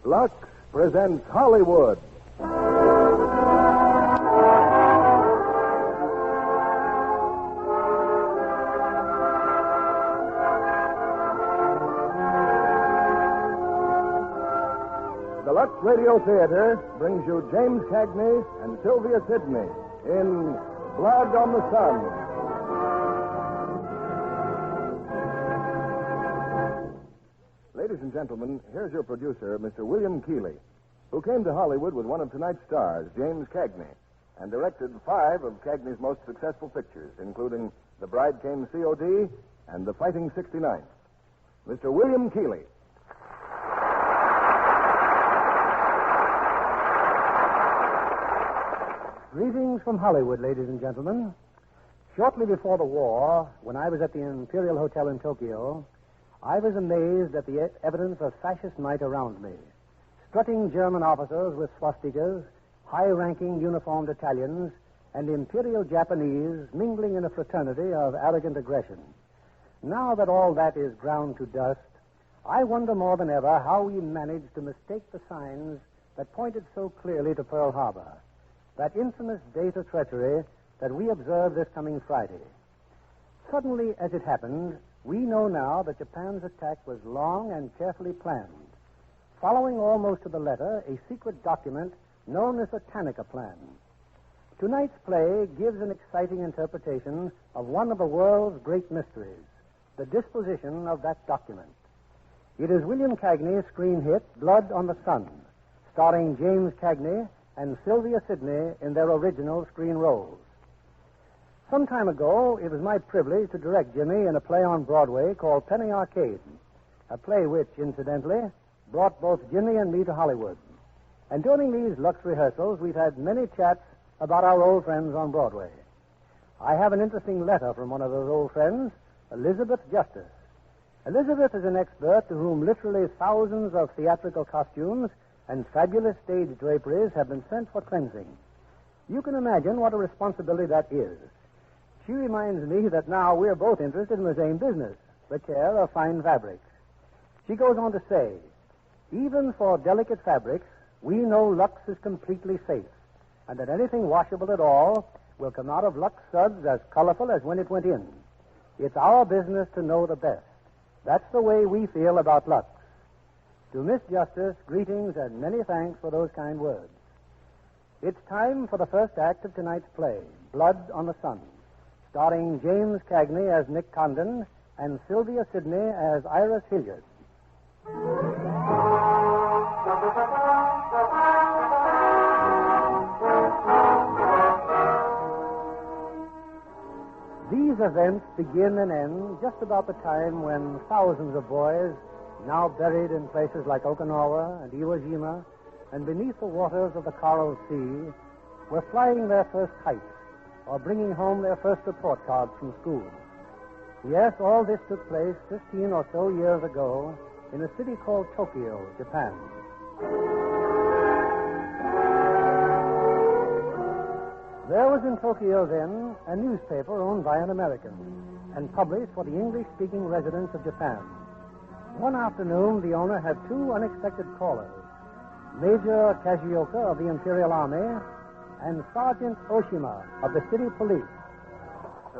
Lux presents Hollywood. The Lux Radio Theatre brings you James Cagney and Sylvia Sidney in Blood on the Sun. Ladies and gentlemen, here's your producer, Mr. William Keighley, who came to Hollywood with one of tonight's stars, James Cagney, and directed 5 of Cagney's most successful pictures, including The Bride Came C.O.D. and The Fighting 69th. Mr. William Keighley. Greetings from Hollywood, ladies and gentlemen. Shortly before the war, when I was at the Imperial Hotel in Tokyo, I was amazed at the evidence of fascist might around me. Strutting German officers with swastikas, high-ranking uniformed Italians, and Imperial Japanese mingling in a fraternity of arrogant aggression. Now that all that is ground to dust, I wonder more than ever how we managed to mistake the signs that pointed so clearly to Pearl Harbor, that infamous date of treachery that we observed this coming Friday. Suddenly, as it happened, we know now that Japan's attack was long and carefully planned, following almost to the letter a secret document known as the Tanaka Plan. Tonight's play gives an exciting interpretation of one of the world's great mysteries, the disposition of that document. It is William Cagney's screen hit, Blood on the Sun, starring James Cagney and Sylvia Sidney in their original screen roles. Some time ago, it was my privilege to direct Jimmy in a play on Broadway called Penny Arcade, a play which, incidentally, brought both Jimmy and me to Hollywood. And during these Lux rehearsals, we've had many chats about our old friends on Broadway. I have an interesting letter from one of those old friends, Elizabeth Justice. Elizabeth is an expert to whom literally thousands of theatrical costumes and fabulous stage draperies have been sent for cleansing. You can imagine what a responsibility that is. She reminds me that now we're both interested in the same business, the care of fine fabrics. She goes on to say, even for delicate fabrics, we know Lux is completely safe, and that anything washable at all will come out of Lux suds as colorful as when it went in. It's our business to know the best. That's the way we feel about Lux. To Miss Justice, greetings and many thanks for those kind words. It's time for the first act of tonight's play, Blood on the Sun, starring James Cagney as Nick Condon and Sylvia Sidney as Iris Hilliard. These events begin and end just about the time when thousands of boys, now buried in places like Okinawa and Iwo Jima and beneath the waters of the Coral Sea, were flying their first kites or bringing home their first report cards from school. Yes, all this took place 15 or so years ago in a city called Tokyo, Japan. There was in Tokyo then a newspaper owned by an American and published for the English-speaking residents of Japan. One afternoon, the owner had 2 unexpected callers, Major Kajioka of the Imperial Army and Sergeant Oshima of the city police.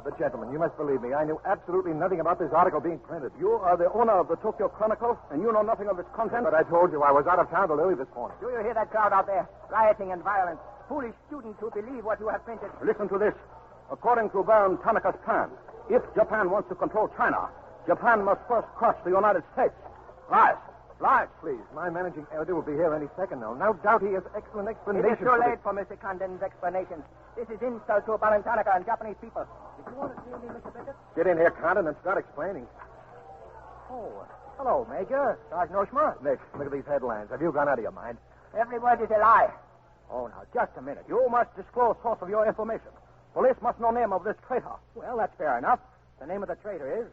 But, gentlemen, you must believe me. I knew absolutely nothing about this article being printed. You are the owner of the Tokyo Chronicle, and you know nothing of its content? But I told you I was out of town till early this morning. Do you hear that crowd out there? Rioting and violence. Foolish students who believe what you have printed. Listen to this. According to Baron Tanaka's plan, if Japan wants to control China, Japan must first crush the United States. Lies. Lies, please. My managing editor will be here any second now. No doubt he has excellent explanations. It is too late for Mr. Condon's explanations. This is insult to Baron Tanaka and Japanese people. Did you want to see me, Mr. Beckett? Get in here, Condon, and start explaining. Oh, hello, Major. Sergeant Oshima. Nick, look at these headlines. Have you gone out of your mind? Every word is a lie. Oh, now, just a minute. You must disclose source of your information. Police must know name of this traitor. Well, that's fair enough. The name of the traitor is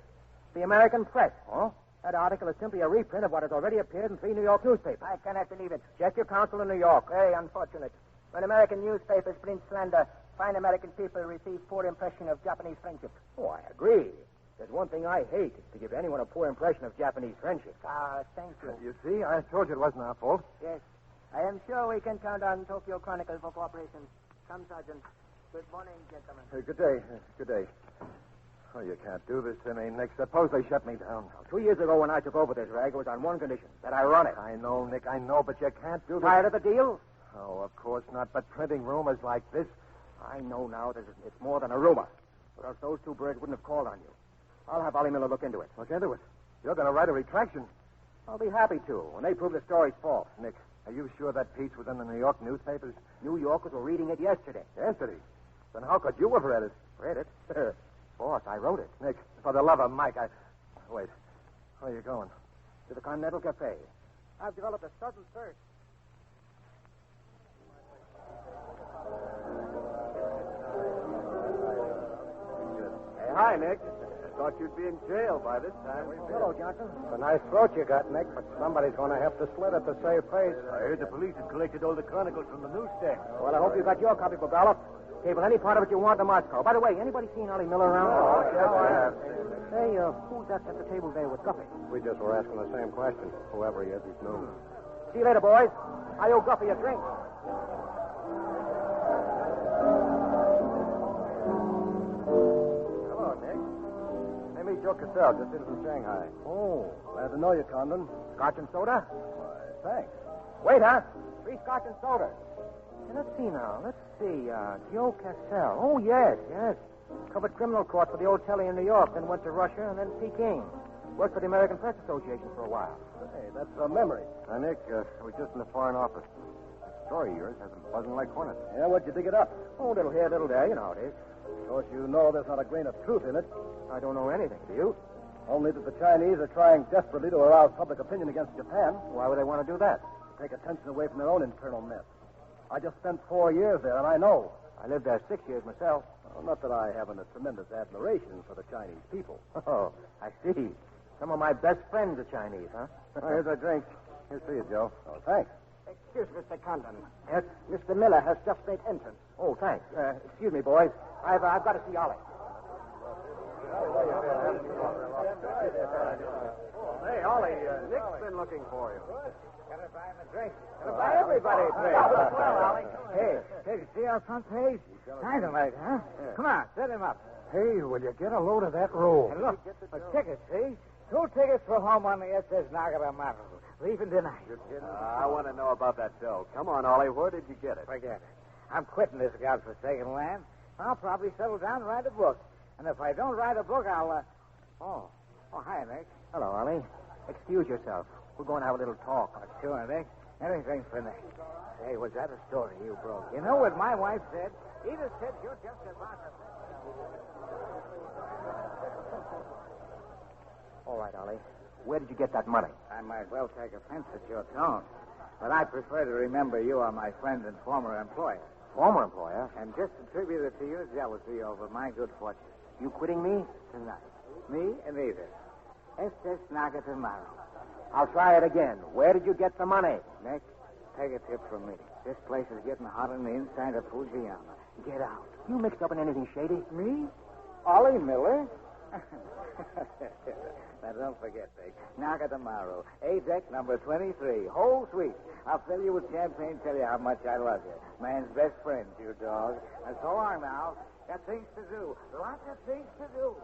the American Press. Oh? That article is simply a reprint of what has already appeared in 3 New York newspapers. I cannot believe it. Check your counsel in New York. Very unfortunate. When American newspapers print slander, fine American people receive poor impression of Japanese friendship. Oh, I agree. There's one thing I hate, to give anyone a poor impression of Japanese friendship. Thank you. You see, I told you it wasn't our fault. Yes. I am sure we can count on Tokyo Chronicle for cooperation. Come, Sergeant. Good morning, gentlemen. Good day. Good day. Oh, you can't do this to me, Nick. Suppose they shut me down. Now, 2 years ago when I took over this rag, it was on one condition, that I run it. I know, Nick, I know, but you can't do this. Tired of the deal? Oh, of course not, but printing rumors like this. I know now that it's more than a rumor. Or else those two birds wouldn't have called on you. I'll have Ollie Miller look into it. Look into it. You're going to write a retraction. I'll be happy to, when they prove the story's false. Nick, are you sure that piece was in the New York newspapers? New Yorkers were reading it yesterday. Yesterday? Then how could you have read it? Read it? Boss, I wrote it. Nick, for the love of Mike, Wait. Where are you going? To the Continental Cafe. I've developed a sudden thirst. Hey, hi, Nick. I thought you'd be in jail by this time. Hello, Johnson. It's a nice throat you got, Nick, but somebody's going to have to slit it to save face. I heard the police had collected all the chronicles from the newsstand. Well, I hope you got your copybook, Olive. Cable any part of it you want to Moscow. By the way, anybody seen Ollie Miller around? Yes, I have. Say, who's that at the table there with Guffey? We just were asking the same question. Whoever he is, he's new. See you later, boys. I owe Guffey a drink. Hello, Nick. My name's Joe Cassell, just in from Shanghai. Oh, Glad to know you, Condon. Scotch and soda? Thanks. Waiter, 3 Scotch and soda. Hey, let's see now. Let's see. Joe Cassell. Oh, yes. Covered criminal court for the old telly in New York, then went to Russia, and then Peking. Worked for the American Press Association for a while. Hey, that's a memory. Nick, we're just in the Foreign Office. The story of yours has them buzzing like hornets. Yeah, what'd you dig it up? Oh, little here, little there. You know how it is. Of course, you know there's not a grain of truth in it. I don't know anything. Do you? Only that the Chinese are trying desperately to arouse public opinion against Japan. Why would they want to do that? To take attention away from their own internal mess. I just spent 4 years there, and I know. I lived there 6 years myself. Well, not that I haven't a tremendous admiration for the Chinese people. Oh, I see. Some of my best friends are Chinese, huh? Well, here's our drink. Here's to you, Joe. Oh, thanks. Excuse Mr. Condon. Yes? Mr. Miller has just made entrance. Oh, thanks. Excuse me, boys. I've got to see Ollie. Hey, Ollie, Nick's been looking for you. Gotta buy him a drink. Gotta buy everybody a drink. Hey, see our front page? Dynamite, huh? Yeah. Come on, set him up. Hey, will you get a load of that roll? And look, a ticket, see? 2 tickets for home on the SS Nagara Maru. Leaving tonight. I want to know about that dough. Come on, Ollie. Where did you get it? Forget it. I'm quitting this godforsaken land. I'll probably settle down and write a book. And if I don't write a book, I'll, Oh, hi, Nick. Hello, Ollie. Excuse yourself. We're going to have a little talk. Oh, sure, Nick. Anything for Nick. Hey, was that a story you broke? You know what my wife said? Edith said you're just about to... All right, Ollie. Where did you get that money? I might well take offense at your tone, but I prefer to remember you are my friend and former employer. Former employer? And just attribute it to your jealousy over my good fortune. You quitting me? Tonight. Me and Edith. SS Nagata Maru. I'll try it again. Where did you get the money? Nick, take a tip from me. This place is getting hot on the inside of Fujiyama. Get out. You mixed up in anything shady? Me? Ollie Miller? Now, don't forget, Nick. Nagata Maru. A-deck number 23. Whole suite. I'll fill you with champagne, tell you how much I love you. Man's best friend, you dog. And so long now. Got things to do. Lots of things to do.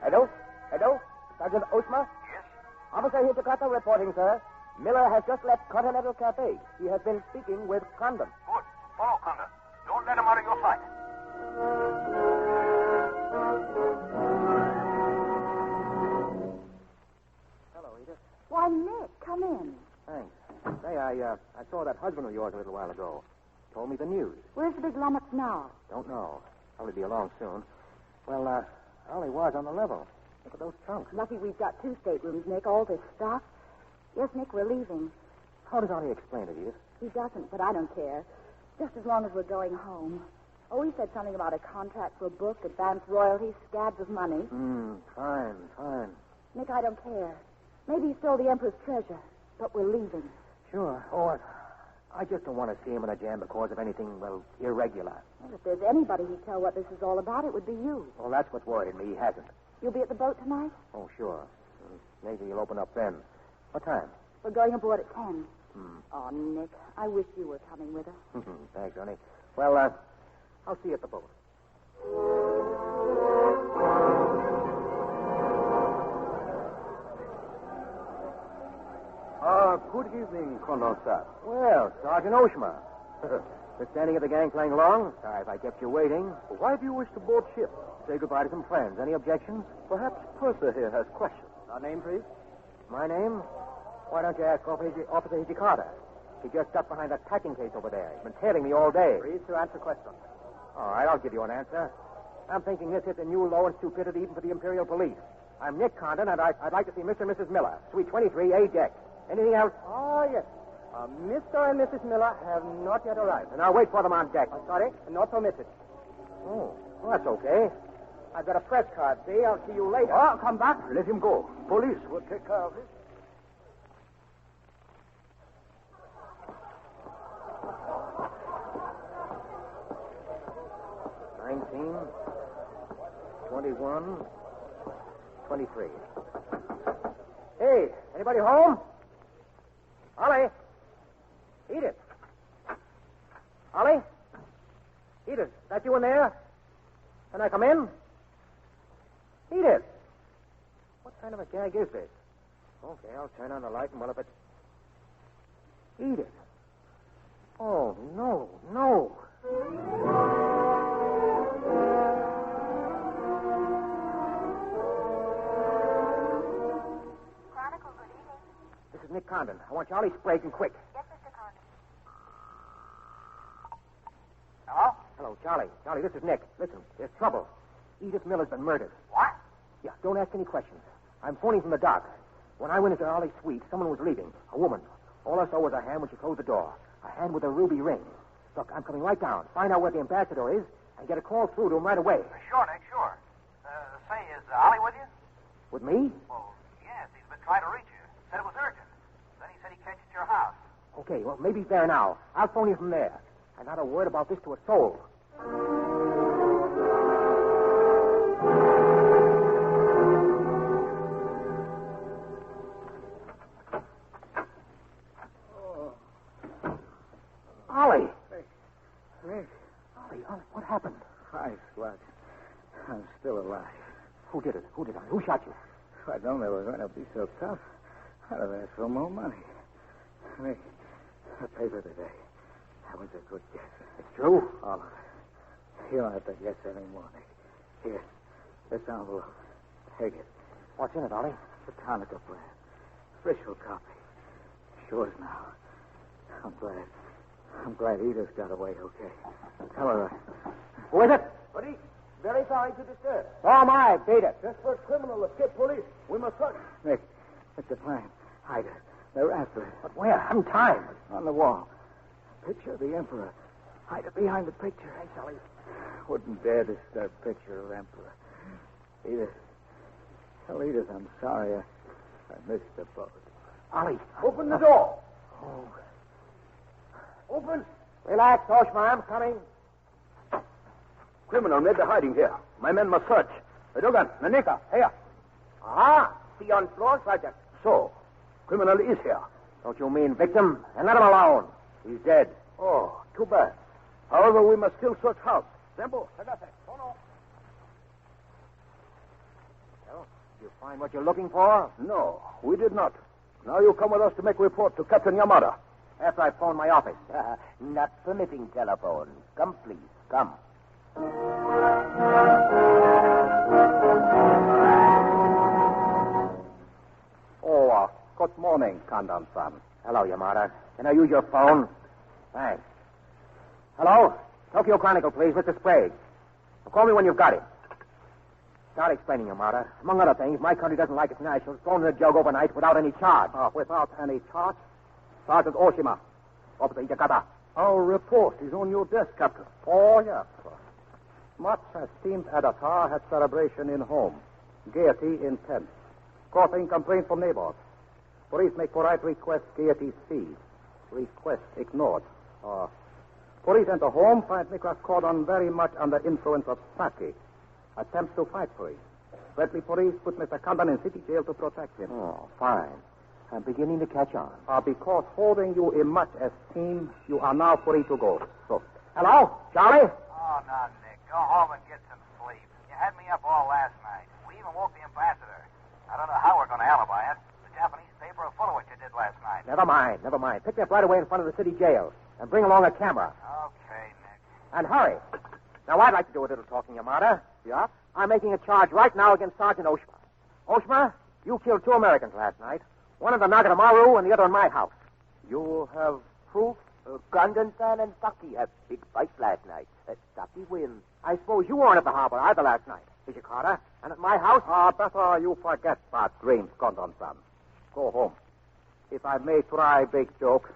Hello? Sergeant Osma? Yes? Officer here to Jakarta reporting, sir. Miller has just left Continental Cafe. He has been speaking with Condon. Good. Follow Condon. Don't let him out of your sight. Hello, Edith. Why, Nick, come in. Thanks. Say, I saw that husband of yours a little while ago. Told me the news. Where's the big lummox now? Don't know. Probably be along soon. Well, Ollie was on the level. Look at those trunks. Lucky we've got 2 staterooms, Nick. All this stuff. Yes, Nick, we're leaving. How does Ollie explain it, Edith? He doesn't, but I don't care. Just as long as we're going home. Oh, he said something about a contract for a book, advance royalties, scabs of money. Fine. Nick, I don't care. Maybe he stole the Emperor's treasure, but we're leaving. Sure. Oh, I just don't want to see him in a jam because of anything, well, irregular. Well, if there's anybody who'd tell what this is all about, it would be you. Well, that's what's worried me. He hasn't. You'll be at the boat tonight? Oh, sure. Maybe he'll open up then. What time? We're going aboard at 10. Oh, Nick, I wish you were coming with us. Thanks, honey. Well, I'll see you at the boat. Good evening, Condon, sir. Well, Sergeant Oshma. Just standing at the gangplank long. Sorry if I kept you waiting. Why do you wish to board ship? Say goodbye to some friends. Any objections? Perhaps Purser here has questions. Our name, please? My name? Why don't you ask Officer Hijikata? He just stuck behind that packing case over there. He's been tailing me all day. Please to answer questions. All right, I'll give you an answer. I'm thinking this hits a new low in stupidity even for the Imperial Police. I'm Nick Condon, and I'd like to see Mr. and Mrs. Miller, Suite 23, A deck. Anything else? Oh, yes. Mr. and Mrs. Miller have not yet arrived. And I'll wait for them on deck. Sorry, not permitted. Oh, well, that's okay. I've got a press card, see? I'll see you later. Oh, come back. Let him go. Police will take care of it. $19, $21, $23. Hey, anybody home? Ollie? Edith? Ollie? Edith, that you in there? Can I come in? Edith? What kind of a gag is this? Okay, I'll turn on the light and well, if it's... Edith? Oh, no, no. Chronicle, good evening. This is Nick Condon. I want Charlie Sprague and quick. Yes, Mr. Condon. Hello? Hello, Charlie. Charlie, this is Nick. Listen, there's trouble. Edith Miller's been murdered. What? Yeah, don't ask any questions. I'm phoning from the dock. When I went into Ollie's suite, someone was leaving. A woman. All I saw was her hand when she closed the door. A hand with a ruby ring. Look, I'm coming right down. Find out where the ambassador is and get a call through to him right away. Sure, Nick, sure. Say, is Ollie with you? With me? Well, yes, he's been trying to reach you. Said it was urgent. Then he said he'd catch you at your house. Okay, well, maybe he's there now. I'll phone you from there. And not a word about this to a soul. Ollie! Nick, Ollie, what happened? hi, Slut. I'm still alive. Who did it? Who shot you? If I'd known they were going to be so tough, I'd have asked for more money. Nick, the paper today. That was a good guess. It's true? All of it. You don't have to guess anymore, Nick. Here, this envelope. Take it. What's in it, Ollie? The Tanaka plan. Official copy. It's yours now. I'm glad Edith got away okay. Tell her Who is it? Police, very sorry to disturb. Oh, my, beat it. This first criminal escaped police. We must search. Nick, it's the plan. Hide her. They're after it. But where? I haven't time. On the wall. Picture of the Emperor. Hide it behind the picture. Thanks, Ollie. Wouldn't dare disturb picture of Emperor. Edith. Tell Edith I'm sorry I missed the boat. Ollie. Open the door. Oh. Open. Relax, Oshma. I'm coming. Criminal made the hiding here. My men must search. Dogan, Nanika, here. Ah, see on floor, Sergeant. So, criminal is here. Don't you mean victim? And let him alone. He's dead. Oh, too bad. However, we must still search house. Zembo, Well, did you find what you're looking for? No, we did not. Now you come with us to make report to Captain Yamada. After I phone my office. Not permitting telephone. Come, please. Come. Oh, good morning, Condon-san. Hello, Yamada. Can I use your phone? Thanks. Hello? Tokyo Chronicle, please. Mr. Sprague. Call me when you've got it. Start explaining, Yamada. Among other things, my country doesn't like its nationals thrown in a jug overnight without any charge. Without any charge? Sergeant Oshima. Officer Hijikata. Our report is on your desk, Captain. Oh, yes. Much esteemed editor had celebration in home. Gaiety in tent. Causing complaint from neighbors. Police make polite request gaiety cease. Request ignored. Police enter home, find Nicholas Condon very much under influence of sake. Attempts to fight police. Friendly police put Mr. Condon in city jail to protect him. Oh, fine. I'm beginning to catch on. Because holding you in much esteem, you are now free to go. So, hello, Charlie? Oh, now, Nick, go home and get some sleep. You had me up all last night. We even woke the ambassador. I don't know how we're going to alibi it. The Japanese paper are full of what you did last night. Never mind. Pick me up right away in front of the city jail. And bring along a camera. Okay, Nick. And hurry. Now, I'd like to do a little talking, Yamada. Yeah? I'm making a charge right now against Sergeant Oshima. Oshima, you killed 2 Americans last night. One in the Nagatamaru and the other in my house. You have proof? Condon-san and Saki had big fight last night. Saki wins. I suppose you weren't at the harbor either last night, did you, Carter? And at my house? Better you forget bad dreams, Condon-san. Go home. If I may try big joke,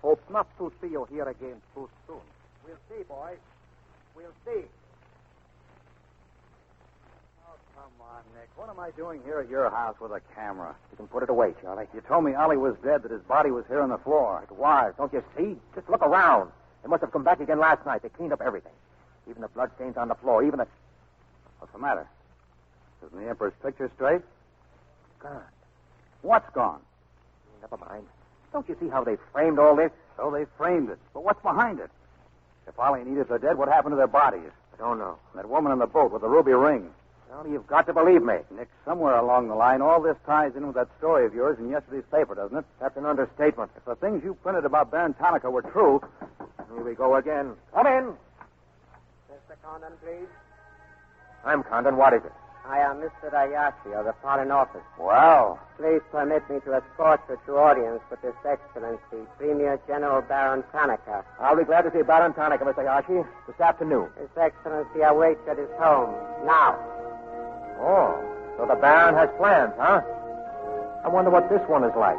hope not to see you here again too soon. We'll see, boys. We'll see. Oh, come on, Nick. What am I doing here at your house with a camera? You can put it away, Charlie. You told me Ollie was dead, that his body was here on the floor. It was. Don't you see? Just look around. They must have come back again last night. They cleaned up everything. Even the bloodstains on the floor. Even the... What's the matter? Isn't the Emperor's picture straight? Gone. What's gone? Never mind. Don't you see how they framed all this? So they framed it. But what's behind it? If Ollie and Edith are dead, what happened to their bodies? I don't know. And that woman on the boat with the ruby ring. Well, you've got to believe me. Nick, somewhere along the line, all this ties in with that story of yours in yesterday's paper, doesn't it? That's an understatement. If the things you printed about Baron Tanaka were true... Here we go again. Come in. Mr. Condon, please. I'm Condon. What is it? I am Mr. Ayashi of the Foreign Office. Wow. Please permit me to escort you to audience with His Excellency, Premier General Baron Tanaka. I'll be glad to see Baron Tanaka, Mr. Ayashi, this afternoon. His Excellency awaits at his home now. Oh, so the Baron has plans, huh? I wonder what this one is like.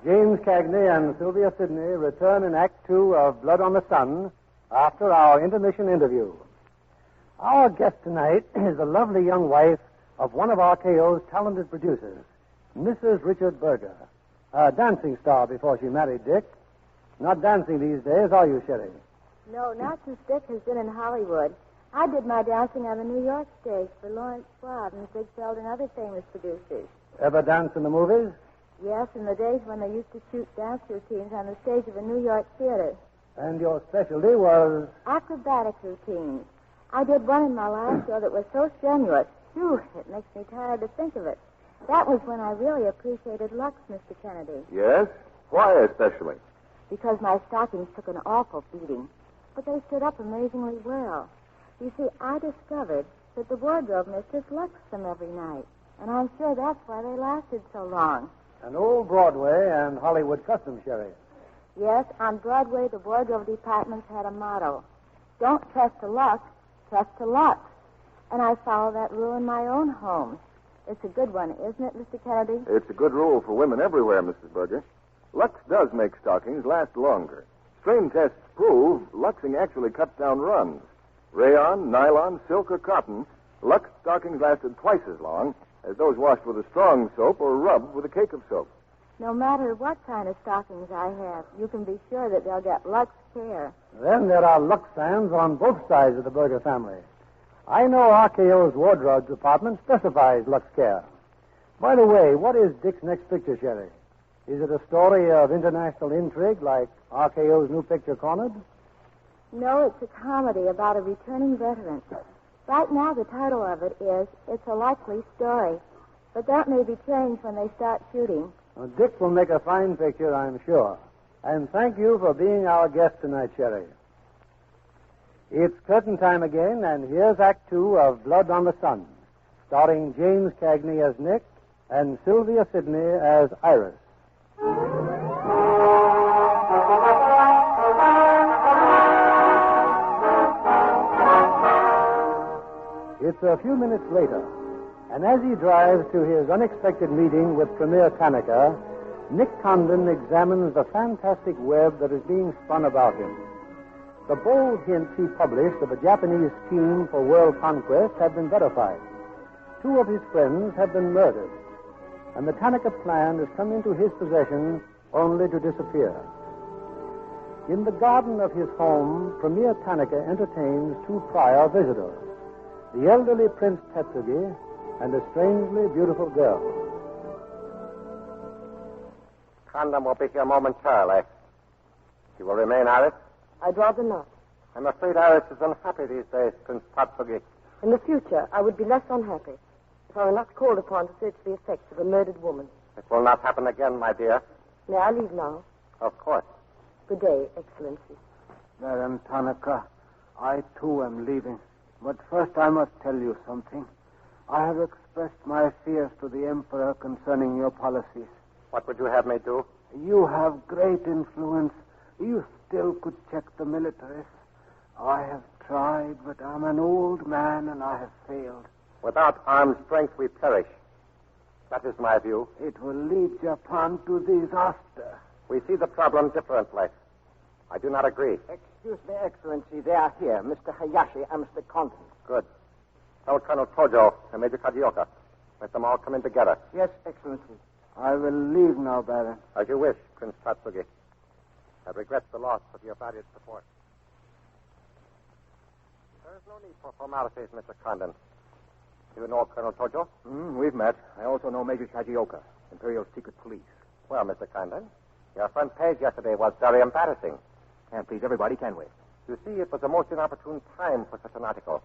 James Cagney and Sylvia Sidney return in Act 2 of Blood on the Sun after our intermission interview. Our guest tonight is the lovely young wife of one of RKO's talented producers, Mrs. Richard Berger, a dancing star before she married Dick. Not dancing these days, are you, Sherry? No, not since Dick has been in Hollywood. I did my dancing on the New York stage for Lawrence Schwab and Ziegfeld and other famous producers. Ever dance in the movies? Yes, in the days when they used to shoot dance routines on the stage of a New York theater. And your specialty was? Acrobatic routines. I did one in my last show that was so strenuous. Phew, it makes me tired to think of it. That was when I really appreciated Lux, Mr. Kennedy. Yes? Why especially? Because my stockings took an awful beating. But they stood up amazingly well. You see, I discovered that the wardrobe mistress luxed them every night. And I'm sure that's why they lasted so long. An old Broadway and Hollywood custom, Sherry. Yes, on Broadway, the wardrobe departments had a motto. Don't trust to Lux, trust to Lux. And I follow that rule in my own home. It's a good one, isn't it, Mr. Kennedy? It's a good rule for women everywhere, Mrs. Berger. Lux does make stockings last longer. Strain tests prove Luxing actually cuts down runs. Rayon, nylon, silk, or cotton, Lux stockings lasted twice as long as those washed with a strong soap or rubbed with a cake of soap. No matter what kind of stockings I have, you can be sure that they'll get Lux care. Then there are Lux fans on both sides of the Berger family. I know RKO's wardrobe department specifies Lux care. By the way, what is Dick's next picture, Sherry? Is it a story of international intrigue like RKO's new picture, Cornered? No, it's a comedy about a returning veteran. Right now, the title of it is It's a Likely Story. But that may be changed when they start shooting. Well, Dick will make a fine picture, I'm sure. And thank you for being our guest tonight, Sherry. It's curtain time again, and here's Act 2 of Blood on the Sun, starring James Cagney as Nick and Sylvia Sidney as Iris. It's a few minutes later, and as he drives to his unexpected meeting with Premier Tanaka, Nick Condon examines the fantastic web that is being spun about him. The bold hints he published of a Japanese scheme for world conquest have been verified. 2 of his friends have been murdered, and the Tanaka plan has come into his possession only to disappear. In the garden of his home, Premier Tanaka entertains 2 prior visitors, the elderly Prince Tetsugi and a strangely beautiful girl. Condon will be here momentarily. You will remain, Iris? I'd rather not. I'm afraid Iris is unhappy these days, Prince Tatsugi. In the future, I would be less unhappy if I were not called upon to search the effects of a murdered woman. It will not happen again, my dear. May I leave now? Of course. Good day, Excellency. Madam Tanaka, I too am leaving. But first I must tell you something. I have expressed my fears to the Emperor concerning your policies. What would you have me do? You have great influence. You still could check the militarists. I have tried, but I'm an old man and I have failed. Without armed strength, we perish. That is my view. It will lead Japan to disaster. We see the problem differently. I do not agree. Excuse me, Excellency. They are here, Mr. Hayashi and Mr. Condon. Good. Tell Colonel Tojo and Major Kajioka. Let them all come in together. Yes, Excellency. I will leave now, Baron. As you wish, Prince Tatsugi. I regret the loss of your valued support. There is no need for formalities, Mr. Condon. Do you know Colonel Tojo? We've met. I also know Major Kajioka, Imperial Secret Police. Well, Mr. Condon, your front page yesterday was very embarrassing. Can't please everybody, can we? You see, it was a most inopportune time for such an article.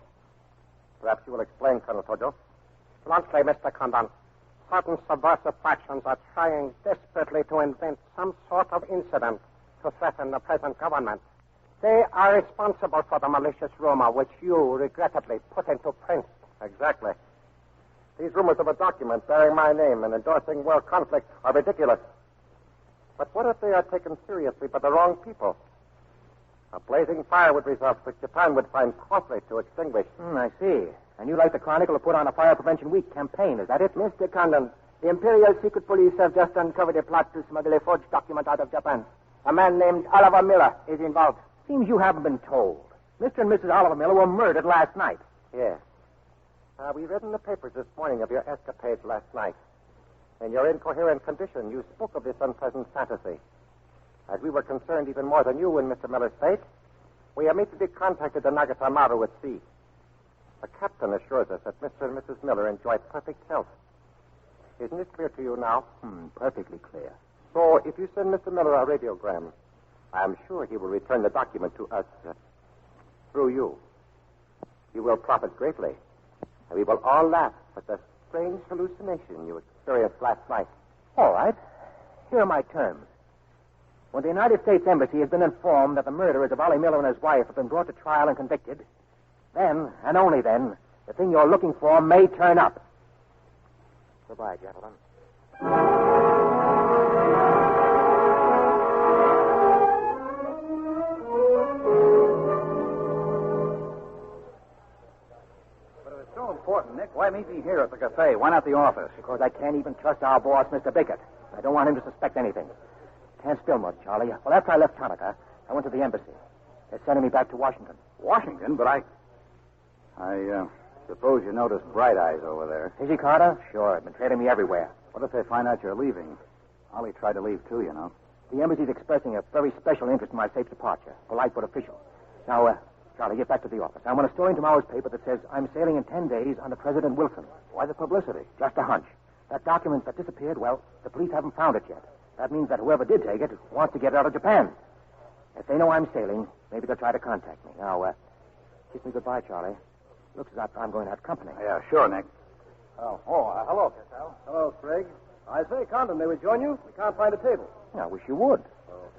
Perhaps you will explain, Colonel Tojo. Bluntly, Mr. Condon, certain subversive factions are trying desperately to invent some sort of incident to threaten the present government. They are responsible for the malicious rumor which you regrettably put into print. Exactly. These rumors of a document bearing my name and endorsing world conflict are ridiculous. But what if they are taken seriously by the wrong people? A blazing fire would result, which Japan would find costly to extinguish. I see. And you like the Chronicle to put on a Fire Prevention Week campaign, is that it? Mr. Condon, the Imperial Secret Police have just uncovered a plot to smuggle a forged document out of Japan. A man named Oliver Miller is involved. Seems you haven't been told. Mr. and Mrs. Oliver Miller were murdered last night. Yes. We read in the papers this morning of your escapades last night. In your incoherent condition, you spoke of this unpleasant fantasy. As we were concerned even more than you in Mr. Miller's fate, we immediately contacted the Nagatamaru at sea. The captain assures us that Mr. and Mrs. Miller enjoy perfect health. Isn't it clear to you now? Perfectly clear. So, if you send Mr. Miller a radiogram, I am sure he will return the document to us through you. You will profit greatly. And we will all laugh at the strange hallucination you experienced last night. All right. Here are my terms. When the United States Embassy has been informed that the murderers of Ollie Miller and his wife have been brought to trial and convicted, then, and only then, the thing you're looking for may turn up. Goodbye, gentlemen. Important, Nick. Why meet me here at the cafe? Why not the office? Because I can't even trust our boss, Mr. Bickett. I don't want him to suspect anything. Can't spill much, Charlie. Well, after I left Tanaka, I went to the embassy. They're sending me back to Washington. Washington? But I suppose you noticed Bright Eyes over there. Is he, Carter? Sure. Been trailing me everywhere. What if they find out you're leaving? Ollie tried to leave, too, you know. The embassy's expressing a very special interest in my safe departure. Polite but official. Now, Charlie, get back to the office. I want a story in tomorrow's paper that says I'm sailing in 10 days under President Wilson. Why the publicity? Just a hunch. That document that disappeared, well, the police haven't found it yet. That means that whoever did take it wants to get it out of Japan. If they know I'm sailing, maybe they'll try to contact me. Now, kiss me goodbye, Charlie. Looks as if I'm going to have company. Yeah, sure, Nick. Hello, Cassell. Hello, Sprague. I say, Condon, may we join you? We can't find a table. I wish you would.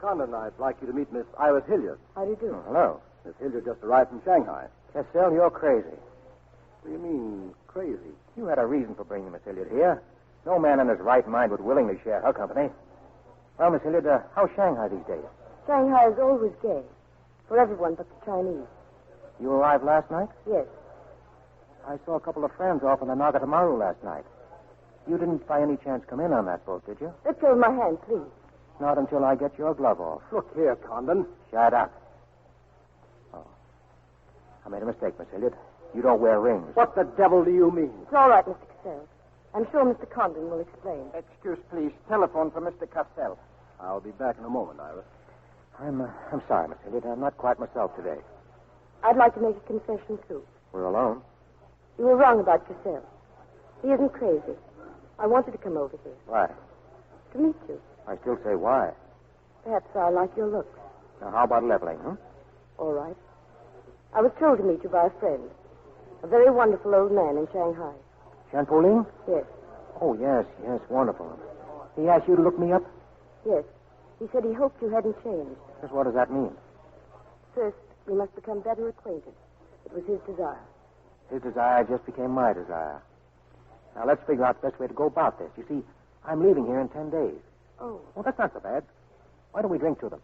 Condon, I'd like you to meet Miss Iris Hilliard. How do you do? Hello. Miss Hilliard just arrived from Shanghai. Cassell, you're crazy. What do you mean, crazy? You had a reason for bringing Miss Hilliard here. No man in his right mind would willingly share her company. Well, Miss Hilliard, how's Shanghai these days? Shanghai is always gay. For everyone but the Chinese. You arrived last night? Yes. I saw a couple of friends off on the Nagatamaru last night. You didn't by any chance come in on that boat, did you? Let go of my hand, please. Not until I get your glove off. Look here, Condon. Shut up. I made a mistake, Miss Hilliard. You don't wear rings. What the devil do you mean? It's all right, Mr. Cassell. I'm sure Mr. Condon will explain. Excuse, please. Telephone for Mr. Castell. I'll be back in a moment, Ira. I'm sorry, Miss Hilliard. I'm not quite myself today. I'd like to make a confession, too. We're alone. You were wrong about Cassell. He isn't crazy. I wanted to come over here. Why? To meet you. I still say why. Perhaps I like your looks. Now, how about leveling, huh? All right. I was told to meet you by a friend. A very wonderful old man in Shanghai. Shanpoling? Yes. Oh, yes, wonderful. He asked you to look me up? Yes. He said he hoped you hadn't changed. Just what does that mean? First, we must become better acquainted. It was his desire. His desire just became my desire. Now, let's figure out the best way to go about this. You see, I'm leaving here in 10 days. Oh. Well, that's not so bad. Why don't we drink to them?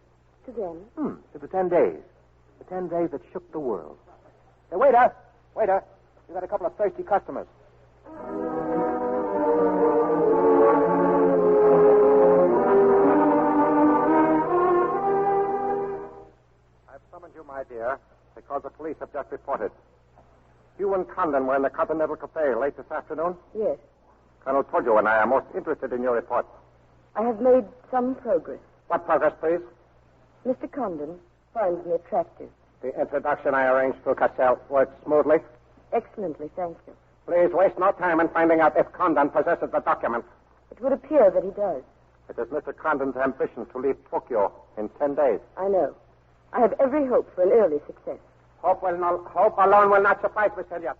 To them? To the 10 days. The 10 days that shook the world. Hey, waiter! Waiter! You got a couple of thirsty customers. I've summoned you, my dear, because the police have just reported. You and Condon were in the Continental Cafe late this afternoon? Yes. Colonel Tojo and I are most interested in your report. I have made some progress. What progress, please? Mr. Condon finds me attractive. The introduction I arranged to Cassell worked smoothly. Excellently, thank you. Please waste no time in finding out if Condon possesses the document. It would appear that he does. It is Mr. Condon's ambition to leave Tokyo in 10 days. I know. I have every hope for an early success. Hope alone will not suffice, Miss Hilliard.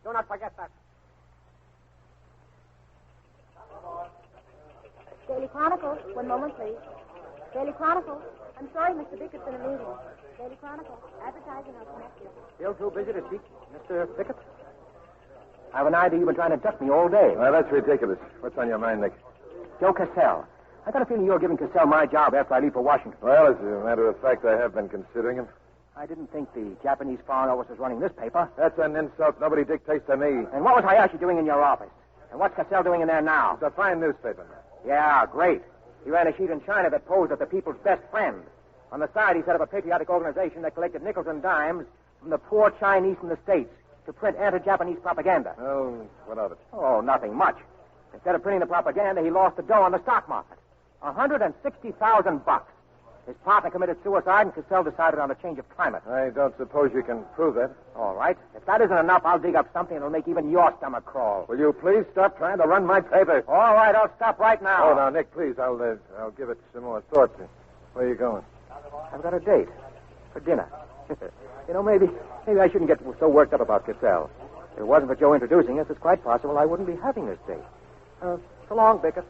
Do not forget that. Daily Chronicle. One moment, please. Daily Chronicle. I'm sorry, Mr. Bickett's in a meeting. Daily Chronicle. Advertising, I'll connect you. Still too busy to speak, Mr. Bickett? I have an idea you've been trying to duck me all day. Well, that's ridiculous. What's on your mind, Nick? Joe Cassell. I got a feeling you're giving Cassell my job after I leave for Washington. Well, as a matter of fact, I have been considering him. I didn't think the Japanese Foreign Office was running this paper. That's an insult. Nobody dictates to me. And what was Hayashi doing in your office? And what's Cassell doing in there now? It's a fine newspaper. Yeah, great. He ran a sheet in China that posed as the people's best friend. On the side, he set up a patriotic organization that collected nickels and dimes from the poor Chinese in the States to print anti-Japanese propaganda. Oh, what of it? Oh, nothing much. Instead of printing the propaganda, he lost the dough on the stock market. $160,000. His partner committed suicide, and Cassell decided on a change of climate. I don't suppose you can prove that. All right. If that isn't enough, I'll dig up something that'll make even your stomach crawl. Will you please stop trying to run my paper? All right, I'll stop right now. Oh, now, Nick, please. I'll give it some more thought. Where are you going? I've got a date for dinner. You know, maybe I shouldn't get so worked up about Cassell. If it wasn't for Joe introducing us, it's quite possible I wouldn't be having this date. So long, Bickett.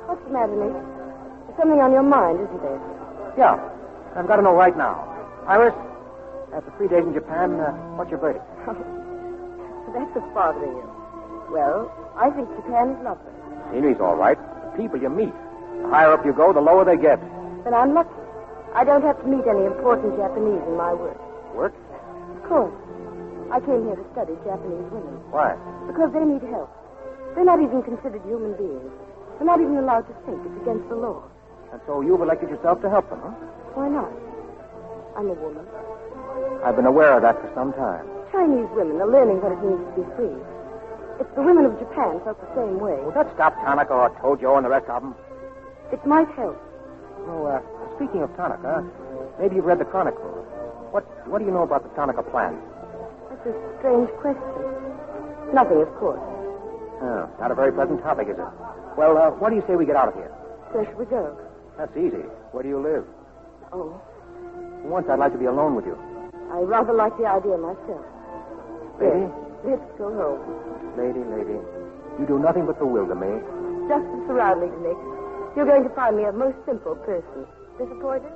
What's the matter, Nick? There's something on your mind, isn't there? Yeah. I've got to know right now. Iris, after 3 days in Japan, what's your verdict? That's what's bothering you. Well, I think Japan is lovely. Scenery's all right. The people you meet. The higher up you go, the lower they get. Then I'm lucky. I don't have to meet any important Japanese in my work. Work? Of course. I came here to study Japanese women. Why? Because they need help. They're not even considered human beings. They're not even allowed to think. It's against the law. And so you've elected yourself to help them, huh? Why not? I'm a woman. I've been aware of that for some time. Chinese women are learning what it means to be free. If the women of Japan felt the same way... Will that stop Tanaka or Tojo and the rest of them? It might help. Oh, speaking of Tanaka, maybe you've read the Chronicle. What do you know about the Tanaka plan? That's a strange question. Nothing, of course. Oh, not a very pleasant topic, is it? Well, what do you say we get out of here? Where should we go? That's easy. Where do you live? Oh. Once I'd like to be alone with you. I rather like the idea myself. Lady? Let's go home. Lady. You do nothing but bewilder me. Just the surroundings, Nick. You're going to find me a most simple person. Disappointed?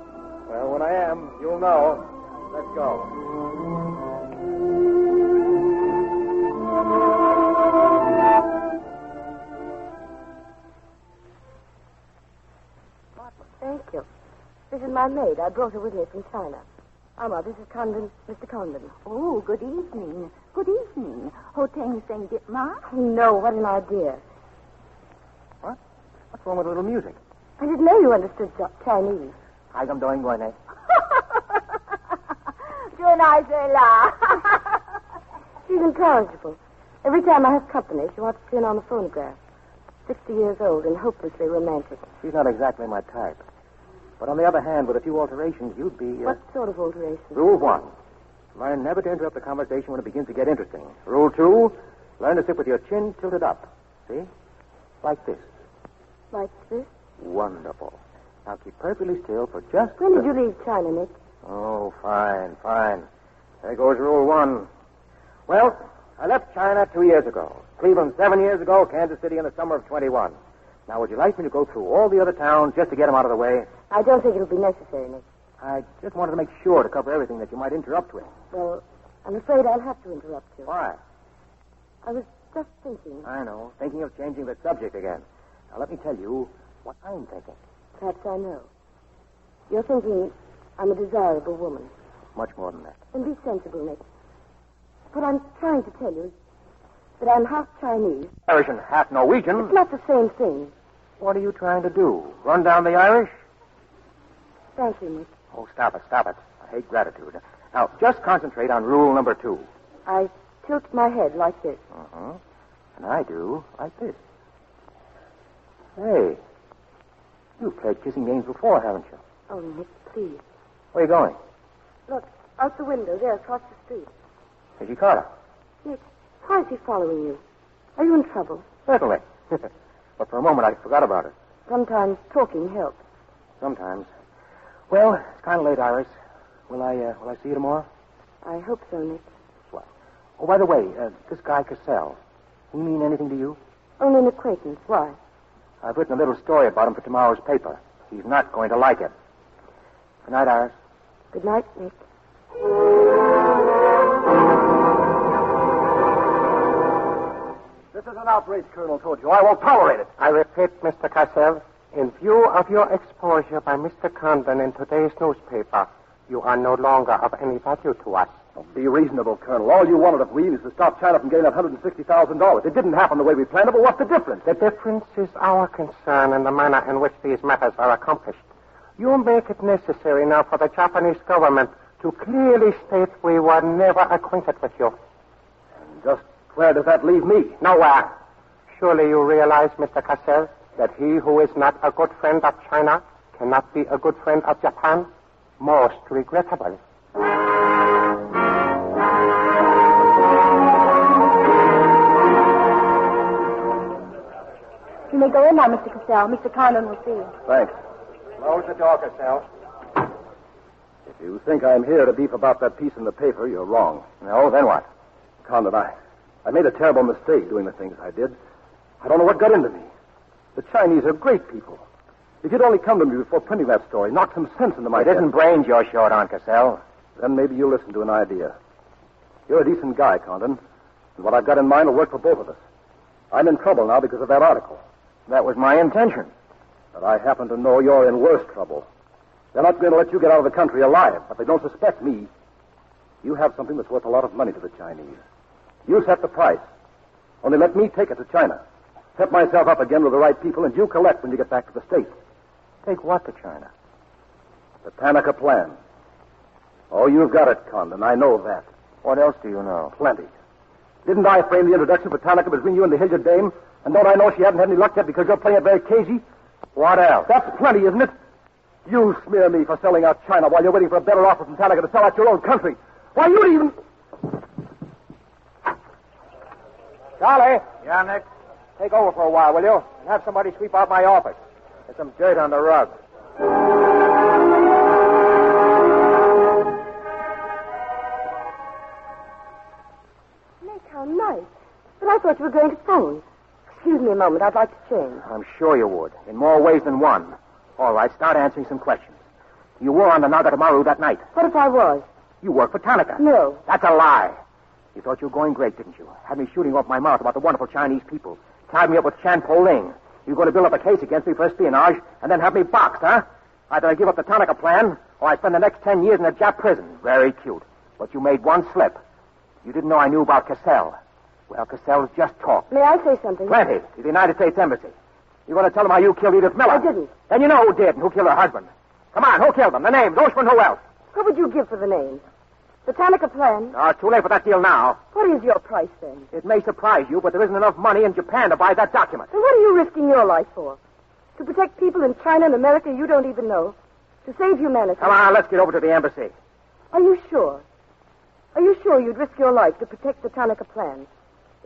Well, when I am, you'll know. Let's go. Thank you. This is my maid. I brought her with me from China. Alma, this is Condon, Mr. Condon. Oh, good evening. Good evening. Hoteng Seng Dip Ma? No, what an idea. What? What's wrong with a little music? I didn't know you understood Chinese. How's I'm doing, Goyne? She's incorrigible. Every time I have company, she wants to pin on the phonograph. 60 years old and hopelessly romantic. She's not exactly my type. But on the other hand, with a few alterations, you'd be... What sort of alterations? Rule 1. Learn never to interrupt the conversation when it begins to get interesting. Rule 2. Learn to sit with your chin tilted up. See? Like this. Like this? Wonderful. Now keep perfectly still for just... When did you leave China, Nick? Oh, fine. There goes Rule 1. Well, I left China 2 years ago. Cleveland 7 years ago. Kansas City in the summer of 21. Now, would you like me to go through all the other towns just to get them out of the way? I don't think it'll be necessary, Nick. I just wanted to make sure to cover everything that you might interrupt with. Well, I'm afraid I'll have to interrupt you. Why? I was just thinking. I know. Thinking of changing the subject again. Now, let me tell you what I'm thinking. Perhaps I know. You're thinking I'm a desirable woman. Much more than that. Then be sensible, Nick. What I'm trying to tell you is that I'm half Chinese. Irish and half Norwegian? It's not the same thing. What are you trying to do? Run down the Irish? Thank you, Nick. Oh, stop it. I hate gratitude. Now, just concentrate on rule number 2. I tilt my head like this. Uh-huh. And I do like this. Hey, you've played kissing games before, haven't you? Oh, Nick, please. Where are you going? Look, out the window there across the street. Is she Carter? Nick, why is he following you? Are you in trouble? Certainly. But for a moment, I forgot about it. Sometimes talking helps. Sometimes. Well, it's kind of late, Iris. Will I see you tomorrow? I hope so, Nick. Well. Oh, by the way, this guy Cassell, he mean anything to you? Only an acquaintance. Why? I've written a little story about him for tomorrow's paper. He's not going to like it. Good night, Iris. Good night, Nick. This is an outrage, Colonel Tojo. I won't tolerate it. I repeat, Mr. Cassell, in view of your exposure by Mr. Condon in today's newspaper, you are no longer of any value to us. Oh, be reasonable, Colonel. All you wanted of we is to stop China from getting that $160,000. It didn't happen the way we planned it, but what's the difference? The difference is our concern in the manner in which these matters are accomplished. You make it necessary now for the Japanese government to clearly state we were never acquainted with you. And just where does that leave me? Nowhere. Surely you realize, Mr. Cassell, that he who is not a good friend of China cannot be a good friend of Japan? Most regrettable. You may go in now, Mr. Cassell. Mr. Condon will see you. Thanks. Close the door, Cassell. If you think I'm here to beef about that piece in the paper, you're wrong. No, then what? Condon, I made a terrible mistake doing the things I did. I don't know what got into me. The Chinese are great people. If you'd only come to me before printing that story, knock some sense into my It head. isn't brains you're short on, Cassell. Then maybe you'll listen to an idea. You're a decent guy, Condon, and what I've got in mind will work for both of us. I'm in trouble now because of that article. That was my intention. But I happen to know you're in worse trouble. They're not going to let you get out of the country alive, but they don't suspect me. You have something that's worth a lot of money to the Chinese. You set the price. Only let me take it to China. Set myself up again with the right people, and you collect when you get back to the States. Take what to China? The Tanaka plan. Oh, you've got it, Condon. I know that. What else do you know? Plenty. Didn't I frame the introduction for Tanaka between you and the Hilliard dame? And don't I know she hadn't had any luck yet because you're playing it very cagey? What else? That's plenty, isn't it? You smear me for selling out China while you're waiting for a better offer from Tanaka to sell out your own country. Why, you'd even... Charlie, Yeah, Nick? take over for a while, will you? And have somebody sweep out my office. There's some dirt on the rug. Nick, how nice. But I thought you were going to phone. Excuse me a moment. I'd like to change. I'm sure you would, in more ways than one. All right, start answering some questions. You were on the Nagatamaru that night. What if I was? You worked for Tanaka. No. That's a lie. You thought you were going great, didn't you? Had me shooting off my mouth about the wonderful Chinese people. Tied me up with Chan Po Ling. You were going to build up a case against me for espionage and then have me boxed, huh? Either I give up the Tanaka plan or I spend the next 10 years in a Jap prison. Very cute. But you made one slip. You didn't know I knew about Cassell. Well, Cassell's just talk. May I say something? Plenty. To the United States Embassy. You want to tell them how you killed Edith Miller? I didn't. Then you know who did and who killed her husband. Come on, who killed them? The names, Oshman, who else? What would you give for the names? The Tanaka plan? Oh, it's too late for that deal now. What is your price, then? It may surprise you, but there isn't enough money in Japan to buy that document. Then what are you risking your life for? To protect people in China and America you don't even know? To save humanity? Come on, let's get over to the embassy. Are you sure? Are you sure you'd risk your life to protect the Tanaka plan?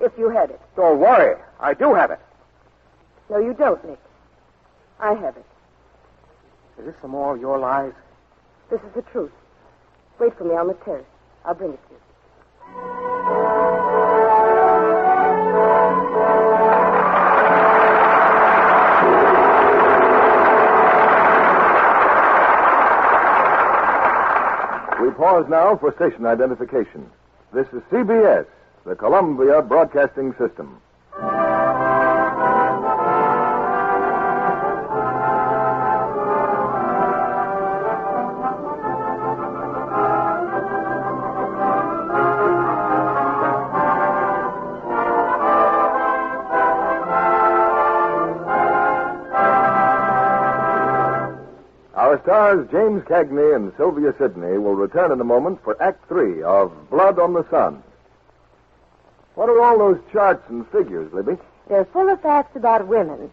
If you had it? Don't worry. I do have it. No, you don't, Nick. I have it. Is this some more of your lies? This is the truth. Wait for me on the terrace. I'll bring it to you. We pause now for station identification. This is CBS, the Columbia Broadcasting System. Our stars James Cagney and Sylvia Sidney will return in a moment for Act 3 of Blood on the Sun. What are all those charts and figures, Libby? They're full of facts about women.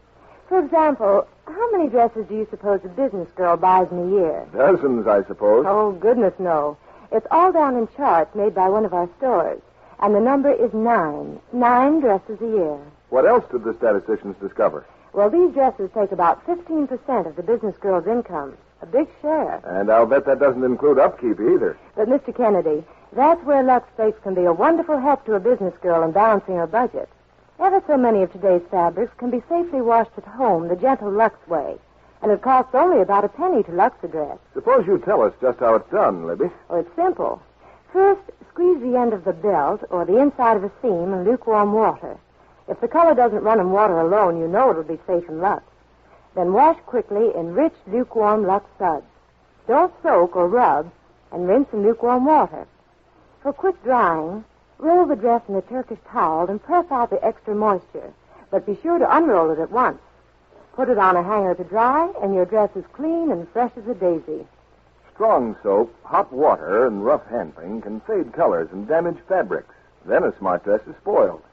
For example, how many dresses do you suppose a business girl buys in a year? Dozens, I suppose. Oh, goodness, no. It's all down in charts made by one of our stores. And the number is 9. 9 dresses a year. What else did the statisticians discover? Well, these dresses take about 15% of the business girl's income. A big share. And I'll bet that doesn't include upkeep either. But, Mr. Kennedy, that's where Lux Flakes can be a wonderful help to a business girl in balancing her budget. Ever so many of today's fabrics can be safely washed at home the gentle Lux way. And it costs only about a penny to Lux a dress. Suppose you tell us just how it's done, Libby. Oh, it's simple. First, squeeze the end of the belt or the inside of a seam in lukewarm water. If the color doesn't run in water alone, you know it'll be safe in Lux. Then wash quickly in rich, lukewarm Lux suds. Don't soak or rub, and rinse in lukewarm water. For quick drying, roll the dress in a Turkish towel and press out the extra moisture. But be sure to unroll it at once. Put it on a hanger to dry, and your dress is clean and fresh as a daisy. Strong soap, hot water, and rough handling can fade colors and damage fabrics. Then a smart dress is spoiled.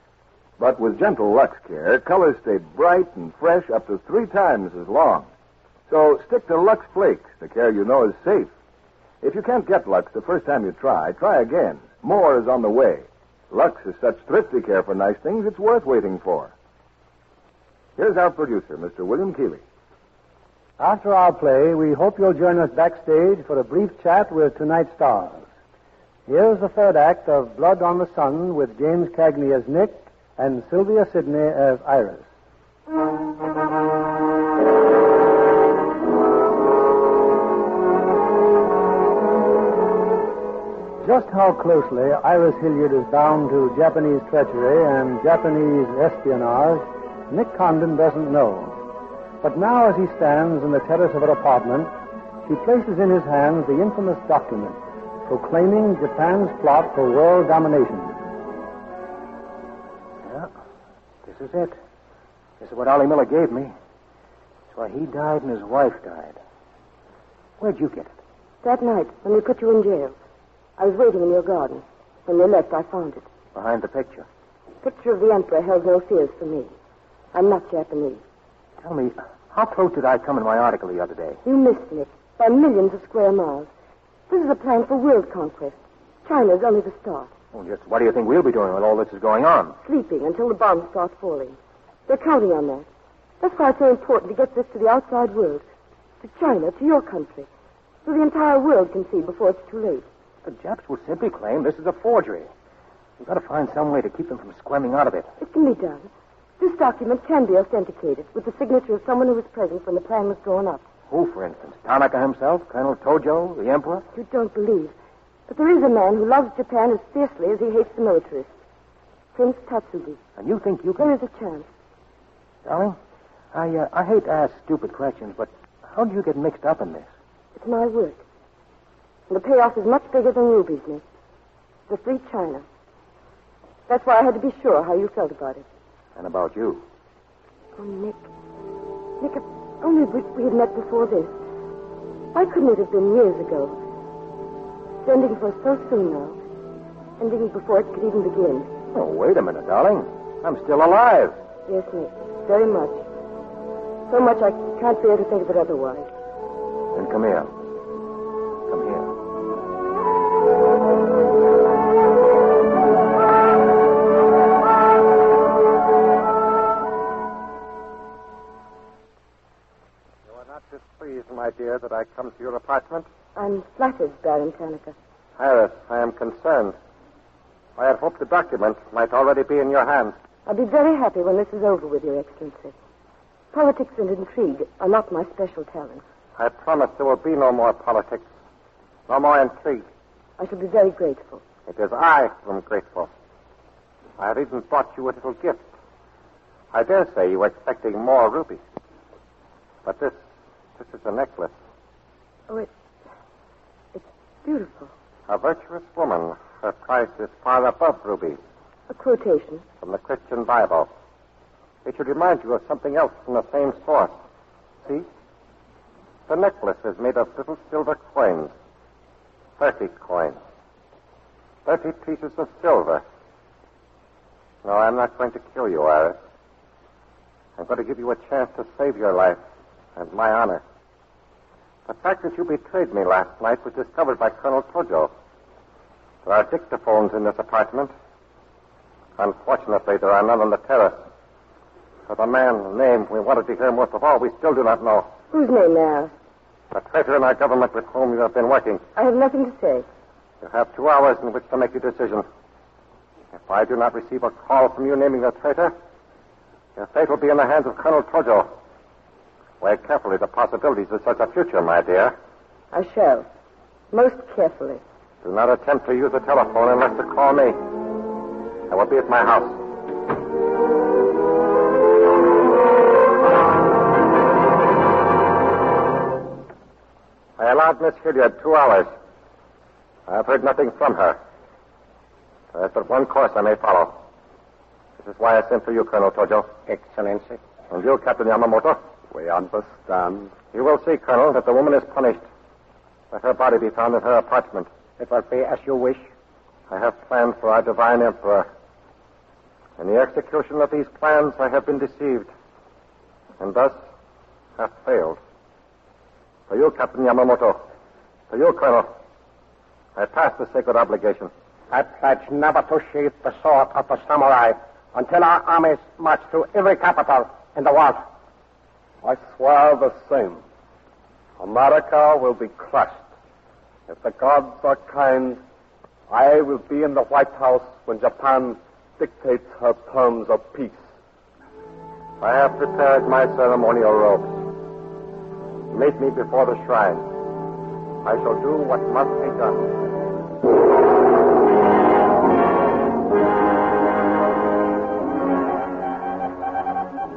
But with gentle Lux care, colors stay bright and fresh up to 3 times as long. So stick to Lux Flakes, the care you know is safe. If you can't get Lux the first time you try again. More is on the way. Lux is such thrifty care for nice things, it's worth waiting for. Here's our producer, Mr. William Keeley. After our play, we hope you'll join us backstage for a brief chat with tonight's stars. Here's the third act of Blood on the Sun with James Cagney as Nick and Sylvia Sidney as Iris. Just how closely Iris Hilliard is bound to Japanese treachery and Japanese espionage, Nick Condon doesn't know. But now, as he stands in the terrace of her apartment, she places in his hands the infamous document proclaiming Japan's plot for world domination. Yeah, this is it. This is what Ollie Miller gave me. It's why he died and his wife died. Where'd you get it? That night, when we put you in jail. I was waiting in your garden. When you left, I found it. Behind the picture. The picture of the Emperor held no fears for me. I'm not Japanese. Tell me, how close did I come in my article the other day? You missed, Nick, by millions of square miles. This is a plan for world conquest. China's only the start. Well, just what do you think we'll be doing while all this is going on? Sleeping until the bombs start falling. They're counting on that. That's why it's so important to get this to the outside world. To China, to your country. So the entire world can see before it's too late. The Japs will simply claim this is a forgery. We've got to find some way to keep them from squirming out of it. It can be done. This document can be authenticated with the signature of someone who was present when the plan was drawn up. Who, for instance? Tanaka himself? Colonel Tojo? The Emperor? You don't believe. But there is a man who loves Japan as fiercely as he hates the militarists. Prince Tatsugi. And you think you can... There is a chance. Darling, I hate to ask stupid questions, but how do you get mixed up in this? It's my work. And the payoff is much bigger than rubies, Nick. The free China. That's why I had to be sure how you felt about it. And about you. Oh, Nick. Nick, if only we had met before this. Why couldn't it have been years ago? Sending for us so soon now. Ending before it could even begin. Oh, wait a minute, darling. I'm still alive. Yes, Nick. Very much. So much I can't bear to think of it otherwise. Then come here. Come here. You are not displeased, my dear, that I come to your apartment? I'm flattered, Baron Tanaka. Iris, I am concerned. I had hoped the document might already be in your hands. I'll be very happy when this is over with, Your Excellency. Politics and intrigue are not my special talents. I promise there will be no more politics, no more intrigue. I shall be very grateful. It is I who am grateful. I have even brought you a little gift. I dare say you were expecting more rubies. But this is a necklace. Oh, it's beautiful. A virtuous woman. Her price is far above rubies. A quotation. From the Christian Bible. It should remind you of something else from the same source. See? The necklace is made of little silver coins. 30 coins. 30 pieces of silver. No, I'm not going to kill you, Iris. I'm going to give you a chance to save your life and my honor. The fact that you betrayed me last night was discovered by Colonel Tojo. There are dictaphones in this apartment. Unfortunately, there are none on the terrace. For the man's name we wanted to hear most of all, we still do not know. Whose name now? The traitor in our government with whom you have been working. I have nothing to say. You have 2 hours in which to make your decision. If I do not receive a call from you naming the traitor, your fate will be in the hands of Colonel Tojo. Weigh carefully the possibilities of such a future, my dear. I shall. Most carefully. Do not attempt to use the telephone unless to call me. I will be at my house. I allowed Miss Hilliard 2 hours. I have heard nothing from her. There is but one course I may follow. This is why I sent for you, Colonel Tojo. Excellency. And you, Captain Yamamoto. We understand. You will see, Colonel, that the woman is punished. Let her body be found in her apartment. It will be as you wish. I have planned for our divine emperor. In the execution of these plans, I have been deceived, and thus have failed. For you, Captain Yamamoto, for you, Colonel, I pass the sacred obligation. I pledge never to sheathe the sword of the samurai until our armies march through every capital in the world. I swear the same. America will be crushed. If the gods are kind, I will be in the White House when Japan dictates her terms of peace. I have prepared my ceremonial robes. Meet me before the shrine. I shall do what must be done.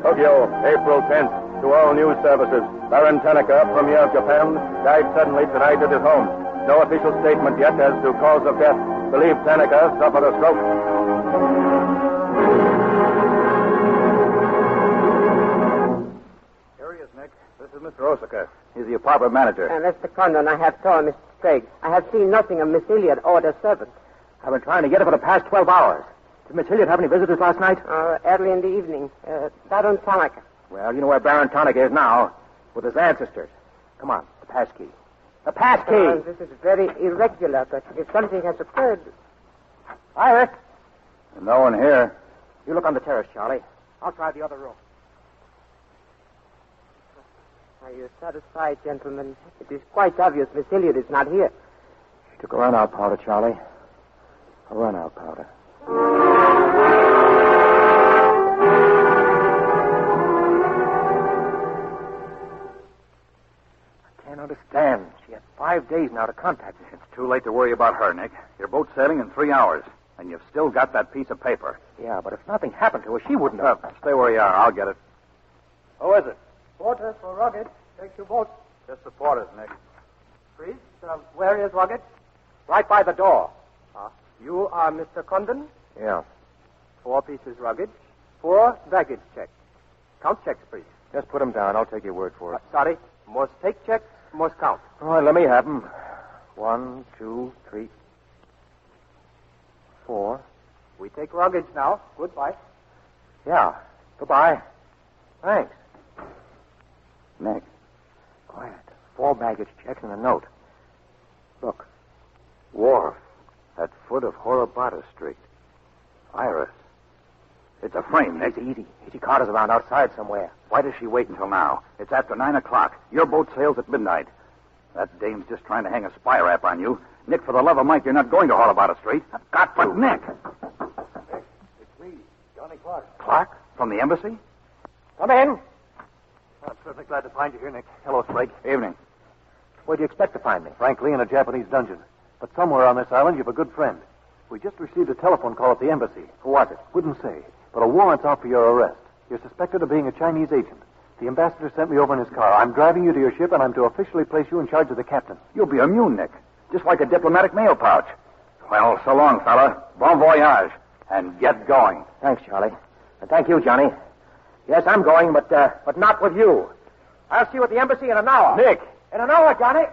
Tokyo, April 10th. To all news services, Baron Tanaka, Premier of Japan, died suddenly tonight at his home. No official statement yet as to cause of death. Believed Tanaka suffered a stroke. Here he is, Nick. This is Mr. Osaka. He's the apartment manager. Mr. Condon, I have told Mr. Craig. I have seen nothing of Miss Hilliard or the servant. I've been trying to get her for the past 12 hours. Did Miss Hilliard have any visitors last night? Early in the evening. Baron Tanaka. Well, you know where Baron Tanaka is now, with his ancestors. Come on, the pass key. The pass key! This is very irregular, but if something has occurred... Iris! No one here. You look on the terrace, Charlie. I'll try the other room. Are you satisfied, gentlemen? It is quite obvious Miss Hilliard is not here. She took a run-out powder, Charlie. A run-out powder. Understand. She had 5 days now to contact me. It's too late to worry about her, Nick. Your boat's sailing in 3 hours, and you've still got that piece of paper. Yeah, but if nothing happened to her, she wouldn't have. Stay where you are. I'll get it. Who is it? Porter for rugged. Take your boat. Just the porters, Nick. Priest, where is luggage? Right by the door. You are Mr. Condon? Yeah. 4 pieces luggage, 4 baggage checks. Count checks, please. Just put them down. I'll take your word for it. Sorry. Must take checks, must count. All right, let me have them. 1, 2, 3, 4. We take luggage now. Goodbye. Yeah. Goodbye. Thanks. Nick. Quiet. 4 baggage checks and a note. Look. Wharf. At foot of Horobata Street. Iris. It's a frame, Nick. Easy. Easy. Carter's around outside somewhere. Why does she wait until now? It's after 9 o'clock. Your boat sails at midnight. That dame's just trying to hang a spy rap on you. Nick, for the love of Mike, you're not going to Horobata Street. I've got to. But, Nick. It's me, Johnny Clark. Clark? From the embassy? Come in. I'm certainly glad to find you here, Nick. Hello, Slake. Evening. Where'd you expect to find me? Frankly, in a Japanese dungeon. But somewhere on this island, you've a good friend. We just received a telephone call at the embassy. Who was it? Wouldn't say. But a warrant's out for your arrest. You're suspected of being a Chinese agent. The ambassador sent me over in his car. I'm driving you to your ship, and I'm to officially place you in charge of the captain. You'll be immune, Nick. Just like a diplomatic mail pouch. Well, so long, fella. Bon voyage. And get going. Thanks, Charlie. And thank you, Johnny. Yes, I'm going, but not with you. I'll see you at the embassy in an hour. Nick. In an hour, Johnny.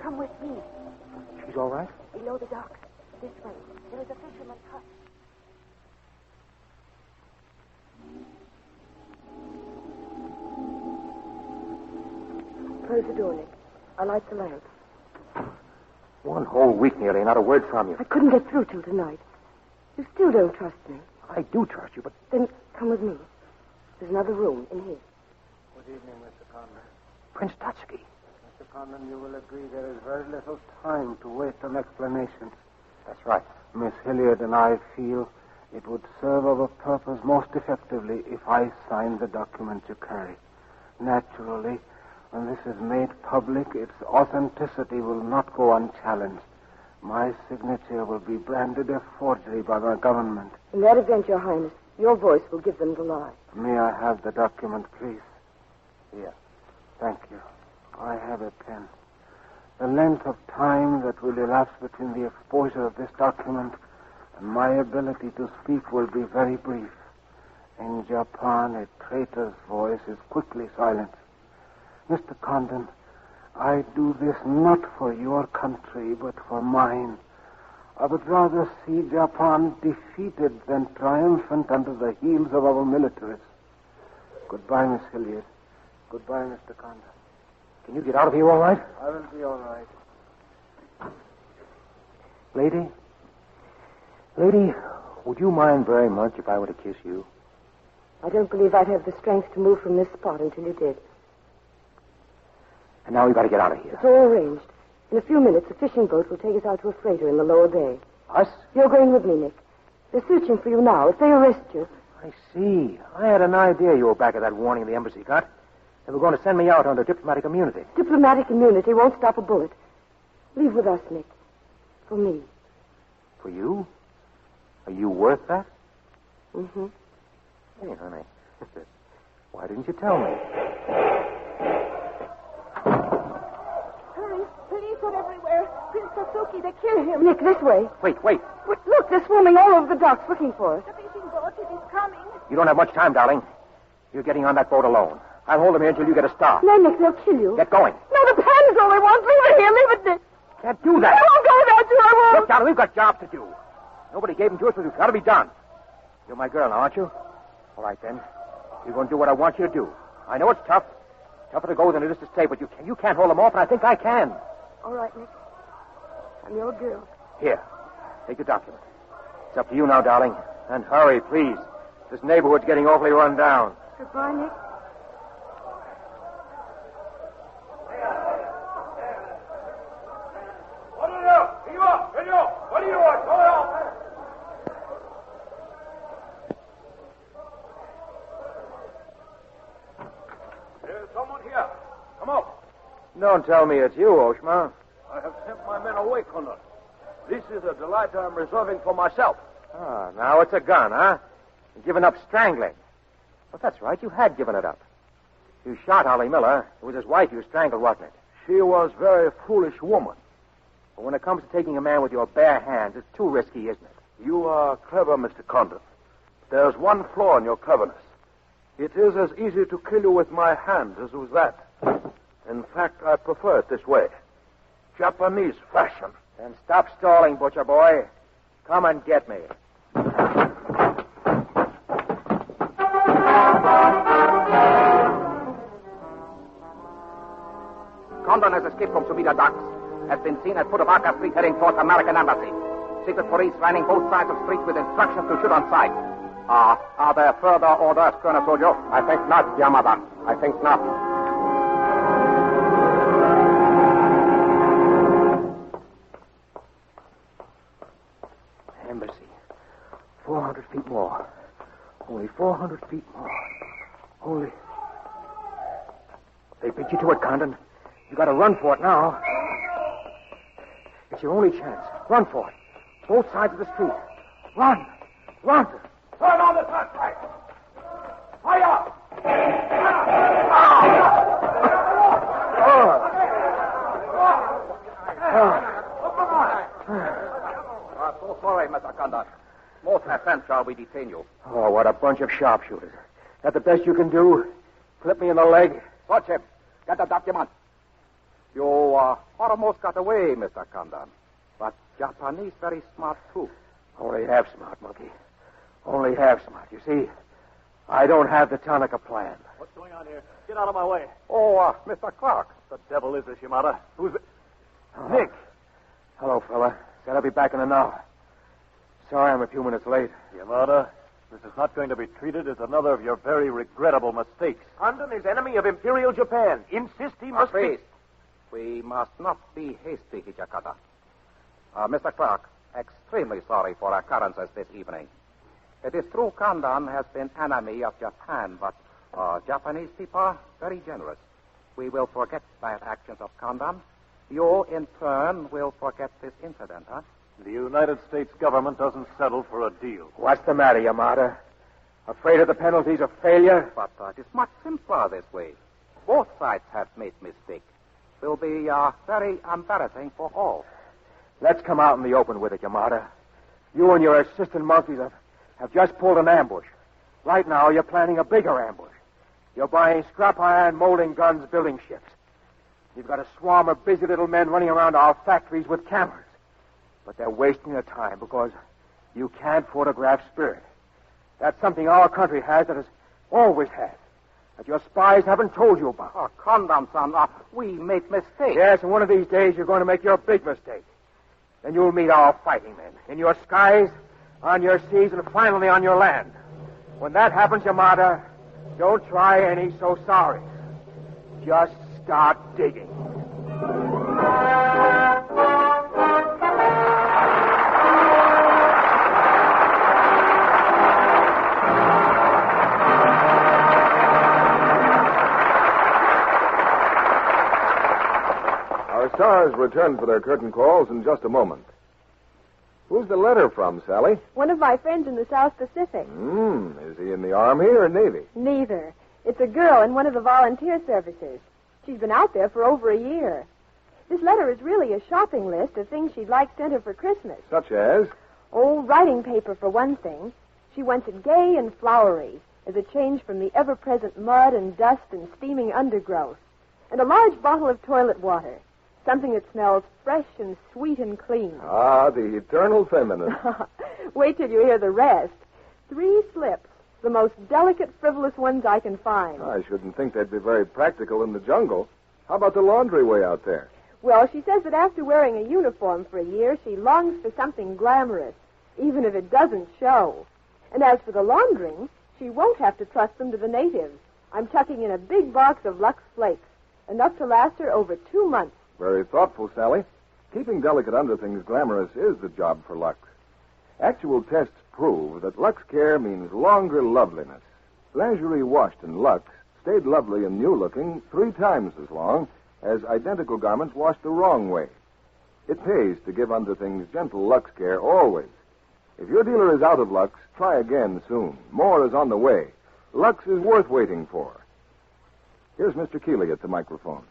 Come with me. She's all right? Below the docks. This way. There is a fisherman's hut. Close the door, Nick. I'll light the lamp. 1 whole week nearly, not a word from you. I couldn't get through till tonight. You still don't trust me. I do trust you, but... Then come with me. There's another room in here. Good evening, Mr. Condon. Prince Tatsuki. Mr. Condon, you will agree there is very little time to waste on explanations. That's right. Miss Hilliard and I feel it would serve our purpose most effectively if I signed the document you carry. Naturally, when this is made public, its authenticity will not go unchallenged. My signature will be branded a forgery by my government. In that event, Your Highness, your voice will give them the lie. May I have the document, please? Here. Thank you. I have a pen. The length of time that will elapse between the exposure of this document and my ability to speak will be very brief. In Japan, a traitor's voice is quickly silenced. Mr. Condon, I do this not for your country, but for mine. I would rather see Japan defeated than triumphant under the heels of our militarists. Goodbye, Miss Hilliard. Goodbye, Mr. Condon. Can you get out of here all right? I will be all right. Lady, would you mind very much if I were to kiss you? I don't believe I'd have the strength to move from this spot until you did. And now we've got to get out of here. It's all arranged. In a few minutes, a fishing boat will take us out to a freighter in the lower bay. Us? You're going with me, Nick. They're searching for you now. If they arrest you... I see. I had an idea you were back at that warning the embassy got. They were going to send me out under diplomatic immunity. Diplomatic immunity won't stop a bullet. Leave with us, Nick. For me. For you? Are you worth that? Mm-hmm. Hey, honey. Why didn't you tell me? Hurry. Police are everywhere. Prince Sasuke, they killed him. Nick, this way. Wait. Look, they're swarming all over the docks looking for us. The fishing boat, it is coming. You don't have much time, darling. You're getting on that boat alone. I'll hold them here until you get a start. No, Nick, they'll kill you. Get going. No, the pan is all they want. Leave it here. Leave it, Nick. Can't do that. I won't go without you. I won't. Look, darling, we've got jobs to do. Nobody gave them to us, but it's got to be done. You're my girl now, aren't you? All right, then. You're going to do what I want you to do. I know it's tough. Tougher to go than it is to stay, but you can't hold them off, and I think I can. All right, Nick. I'm your girl. Here. Take the document. It's up to you now, darling. And hurry, please. This neighborhood's getting awfully run down. Goodbye, Nick. Don't tell me it's you, Oshma. I have sent my men away, Condon. This is a delight I'm reserving for myself. Ah, now it's a gun, huh? You've given up strangling. But that's right, you had given it up. You shot Ollie Miller. It was his wife you strangled, wasn't it? She was a very foolish woman. But when it comes to taking a man with your bare hands, it's too risky, isn't it? You are clever, Mr. Condon. There's one flaw in your cleverness. It is as easy to kill you with my hands as with that. In fact, I prefer it this way. Japanese fashion. Then stop stalling, butcher boy. Come and get me. Condon has escaped from Sumida docks. Has been seen at foot of Arca Street heading towards American Embassy. Secret police lining both sides of streets with instructions to shoot on sight. Are there further orders, Colonel Sojo? I think not, Yamada. I think not. Embassy. 400 feet more. Only 400 feet more. Only... They beat you to it, Condon. You got to run for it now. It's your only chance. Run for it. Both sides of the street. Run! Run! Turn on the flashlight! Fire! So sorry, Mr. Condon. Most offense shall we detain you. Oh, what a bunch of sharpshooters. That the best you can do? Flip me in the leg? Watch him. Get the document. You almost got away, Mr. Condon. But Japanese very smart, too. Only half smart, monkey. Only half smart. You see, I don't have the Tanaka plan. What's going on here? Get out of my way. Oh, Mr. Clark. The devil is this, Yamada? Who's it? Oh. Nick. Hello, fella. Said I'll be back in an hour. Sorry I'm a few minutes late. Yamada, this is not going to be treated as another of your very regrettable mistakes. Condon is enemy of Imperial Japan. Insist he must be... We must not be hasty, Hijakata. Mr. Clark, extremely sorry for occurrences this evening. It is true Condon has been enemy of Japan, but Japanese people are very generous. We will forget bad actions of Condon. You, in turn, will forget this incident, huh? The United States government doesn't settle for a deal. What's the matter, Yamada? Afraid of the penalties of failure? But it is much simpler this way. Both sides have made mistakes. Will be very embarrassing for all. Let's come out in the open with it, Yamada. You and your assistant monkeys have just pulled an ambush. Right now, you're planning a bigger ambush. You're buying scrap iron, molding guns, building ships. You've got a swarm of busy little men running around our factories with cameras. But they're wasting their time because you can't photograph spirit. That's something our country has that has always had. That your spies haven't told you about. Oh, Condon, son, we make mistakes. Yes, and one of these days you're going to make your big mistake. Then you'll meet our fighting men in your skies, on your seas, and finally on your land. When that happens, Yamada, don't try any so sorry. Just start digging. Our stars return for their curtain calls in just a moment. Who's the letter from, Sally? One of my friends in the South Pacific. Is he in the Army or Navy? Neither. It's a girl in one of the volunteer services. She's been out there for over a year. This letter is really a shopping list of things she'd like sent her for Christmas. Such as? Oh, writing paper for one thing. She wants it gay and flowery as a change from the ever-present mud and dust and steaming undergrowth. And a large bottle of toilet water. Something that smells fresh and sweet and clean. Ah, the eternal feminine. Wait till you hear the rest. 3 slips, the most delicate, frivolous ones I can find. I shouldn't think they'd be very practical in the jungle. How about the laundry way out there? Well, she says that after wearing a uniform for a year, she longs for something glamorous, even if it doesn't show. And as for the laundering, she won't have to trust them to the natives. I'm tucking in a big box of Lux Flakes, enough to last her over 2 months. Very thoughtful, Sally. Keeping delicate underthings glamorous is the job for Lux. Actual tests prove that Lux Care means longer loveliness. Lingerie washed in Lux stayed lovely and new-looking 3 times as long as identical garments washed the wrong way. It pays to give unto things gentle Lux care always. If your dealer is out of Lux, try again soon. More is on the way. Lux is worth waiting for. Here's Mr. Keeley at the microphone.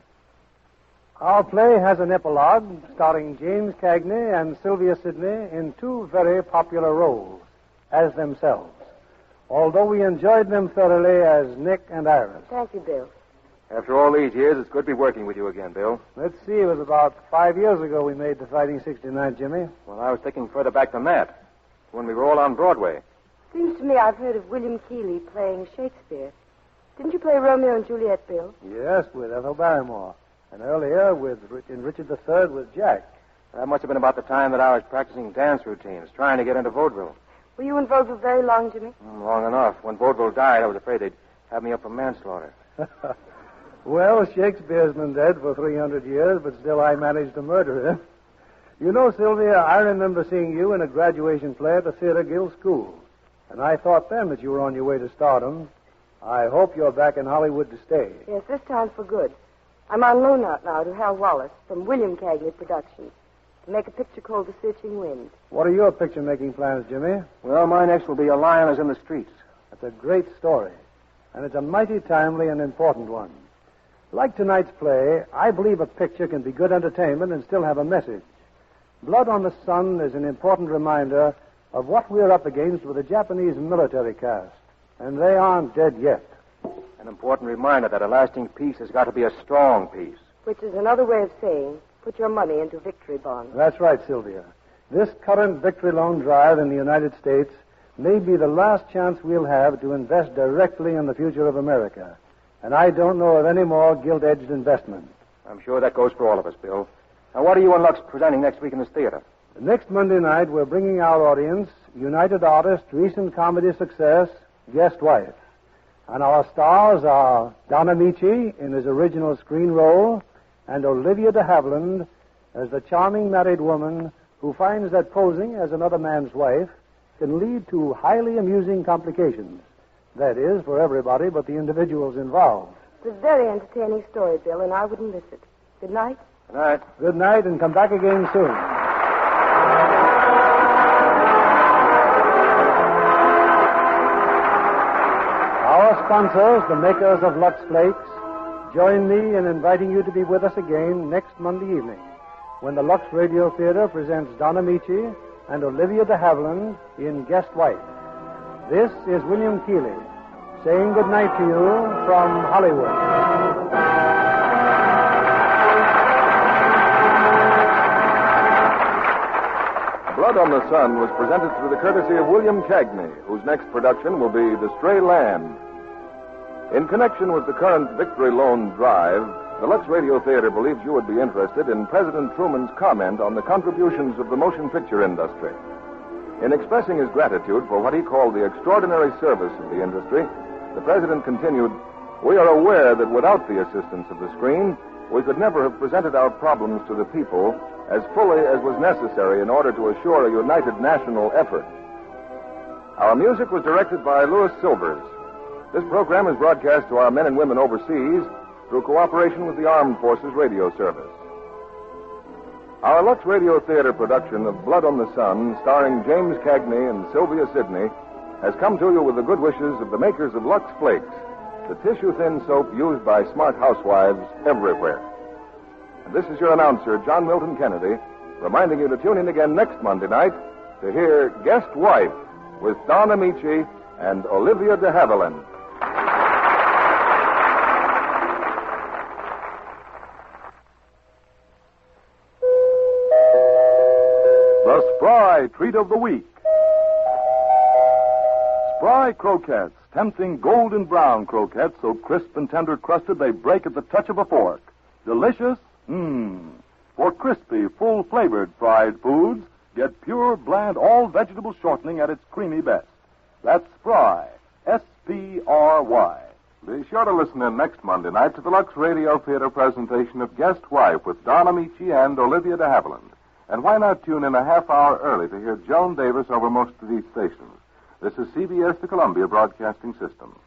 Our play has an epilogue starring James Cagney and Sylvia Sidney in two very popular roles as themselves, although we enjoyed them thoroughly as Nick and Iris. Thank you, Bill. After all these years, it's good to be working with you again, Bill. Let's see, it was about 5 years ago we made Defying 69, Jimmy. Well, I was thinking further back than that, when we were all on Broadway. Seems to me I've heard of William Keeley playing Shakespeare. Didn't you play Romeo and Juliet, Bill? Yes, with Ethel Barrymore. And earlier in Richard III with Jack. That must have been about the time that I was practicing dance routines, trying to get into vaudeville. Were you in vaudeville very long, Jimmy? Long enough. When vaudeville died, I was afraid they'd have me up for manslaughter. Well, Shakespeare's been dead for 300 years, but still I managed to murder him. You know, Sylvia, I remember seeing you in a graduation play at the Theatre Guild School. And I thought then that you were on your way to stardom. I hope you're back in Hollywood to stay. Yes, this time for good. I'm on loan out now to Hal Wallace from William Cagney Productions to make a picture called The Searching Wind. What are your picture-making plans, Jimmy? Well, my next will be A Lion is in the Streets. That's a great story, and it's a mighty timely and important one. Like tonight's play, I believe a picture can be good entertainment and still have a message. Blood on the Sun is an important reminder of what we're up against with the Japanese military caste, and they aren't dead yet. An important reminder that a lasting peace has got to be a strong peace. Which is another way of saying, put your money into victory bonds. That's right, Sylvia. This current victory loan drive in the United States may be the last chance we'll have to invest directly in the future of America. And I don't know of any more gilt-edged investment. I'm sure that goes for all of us, Bill. Now, what are you and Lux presenting next week in this theater? Next Monday night, we're bringing our audience United Artist, recent comedy success, Guest Wife. And our stars are Don Amici in his original screen role and Olivia de Havilland as the charming married woman who finds that posing as another man's wife can lead to highly amusing complications. That is, for everybody but the individuals involved. It's a very entertaining story, Bill, and I wouldn't miss it. Good night. Good night. Good night, and come back again soon. Our sponsors, the makers of Lux Flakes, join me in inviting you to be with us again next Monday evening when the Lux Radio Theatre presents Don Amici and Olivia de Havilland in Guest Wife. This is William Keeley saying good night to you from Hollywood. Blood on the Sun was presented through the courtesy of William Cagney, whose next production will be The Stray Lamb. In connection with the current Victory Loan Drive, the Lux Radio Theatre believes you would be interested in President Truman's comment on the contributions of the motion picture industry. In expressing his gratitude for what he called the extraordinary service of the industry, the President continued, "We are aware that without the assistance of the screen, we could never have presented our problems to the people as fully as was necessary in order to assure a united national effort." Our music was directed by Louis Silvers. This program is broadcast to our men and women overseas through cooperation with the Armed Forces Radio Service. Our Lux Radio Theatre production of Blood on the Sun, starring James Cagney and Sylvia Sidney, has come to you with the good wishes of the makers of Lux Flakes, the tissue-thin soap used by smart housewives everywhere. And this is your announcer, John Milton Kennedy, reminding you to tune in again next Monday night to hear Guest Wife with Don Amici and Olivia de Havilland. The Spry Treat of the Week. Spry croquettes, tempting golden brown croquettes so crisp and tender crusted they break at the touch of a fork. Delicious? For crispy, full-flavored fried foods, get pure, bland, all-vegetable shortening at its creamy best. That's Spry. S-P-R-Y. Be sure to listen in next Monday night to the Lux Radio Theatre presentation of Guest Wife with Don Amici and Olivia de Havilland. And why not tune in a half hour early to hear Joan Davis over most of these stations? This is CBS, the Columbia Broadcasting System.